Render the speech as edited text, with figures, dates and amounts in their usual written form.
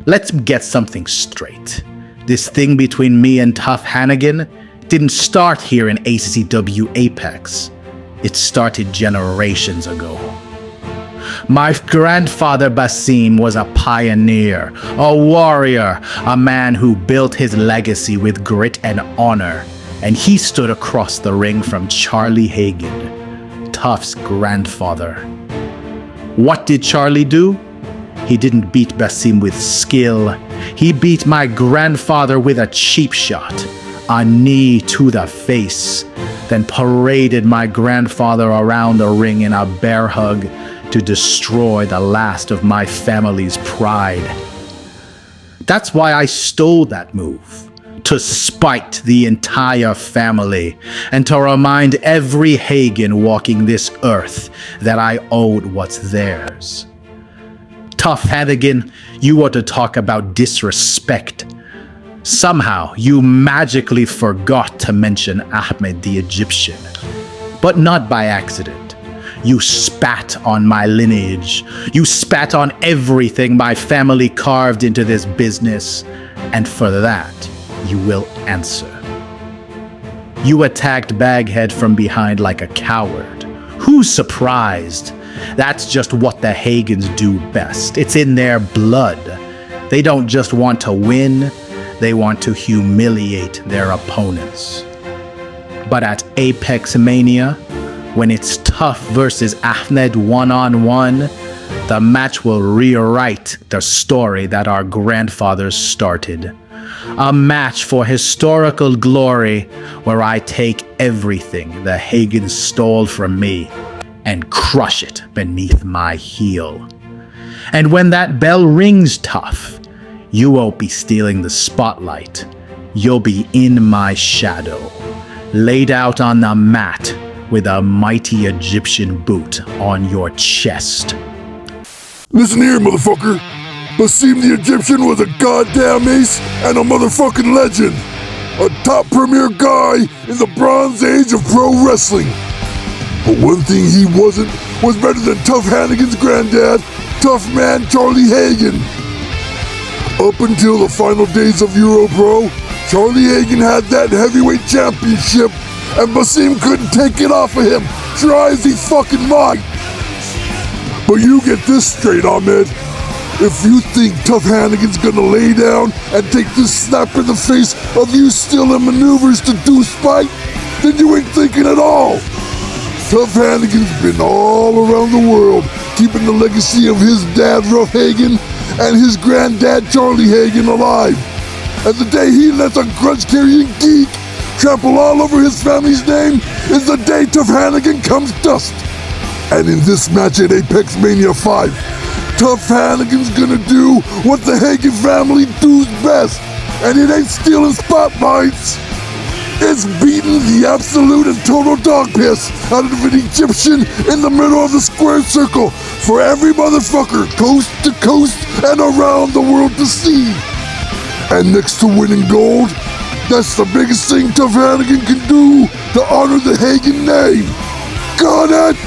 Let's get something straight. This thing between me and Tuff Hannigan didn't start here in ACW Apex. It started generations ago. My grandfather Basim was a pioneer, a warrior, a man who built his legacy with grit and honor, and he stood across the ring from Charlie Hagan, Tuff's grandfather. What did Charlie do? He didn't beat Basim with skill. He beat my grandfather with a cheap shot, a knee to the face, then paraded my grandfather around the ring in a bear hug to destroy the last of my family's pride. That's why I stole that move, to spite the entire family and to remind every Hagan walking this earth that I owed what's theirs. Tuff Hannigan, you want to talk about disrespect. Somehow, you magically forgot to mention Ahmed the Egyptian, but not by accident. You spat on my lineage. You spat on everything my family carved into this business, and for that, you will answer. You attacked Baghead from behind like a coward. Who's surprised? That's just what the Hagans do best. It's in their blood. They don't just want to win, they want to humiliate their opponents. But at APEXMANIA, when it's Tuff versus Ahmed one-on-one, the match will rewrite the story that our grandfathers started. A match for historical glory where I take everything the Hagans stole from me and crush it beneath my heel. And when that bell rings, Tuff, you won't be stealing the spotlight. You'll be in my shadow, laid out on the mat with a mighty Egyptian boot on your chest. Listen here, motherfucker. Basim the Egyptian was a goddamn ace and a motherfucking legend. A top premier guy in the Bronze Age of pro wrestling. But one thing he wasn't was better than Tuff Hannigan's granddad, Tough Man Charlie Hagan. Up until the final days of Europro, Charlie Hagan had that heavyweight championship, and Basim couldn't take it off of him, try as he fucking might. But you get this straight, Ahmed. If you think Tuff Hannigan's gonna lay down and take this slap in the face of you stealing maneuvers to do spite, then you ain't thinking at all. Tuff Hannigan's been all around the world, keeping the legacy of his dad, Rough Hagan, and his granddad, Charlie Hagan, alive. And the day he lets a grudge-carrying geek trample all over his family's name is the day Tuff Hannigan comes dust. And in this match at APEXMANIA 5, Tuff Hannigan's gonna do what the Hagan family does best, and it ain't stealing spotlights. It's beating the absolute and total dog piss out of an Egyptian in the middle of the square circle for every motherfucker coast to coast and around the world to see. And next to winning gold, that's the biggest thing Tuff Hannigan can do to honor the Hagan name. Got it?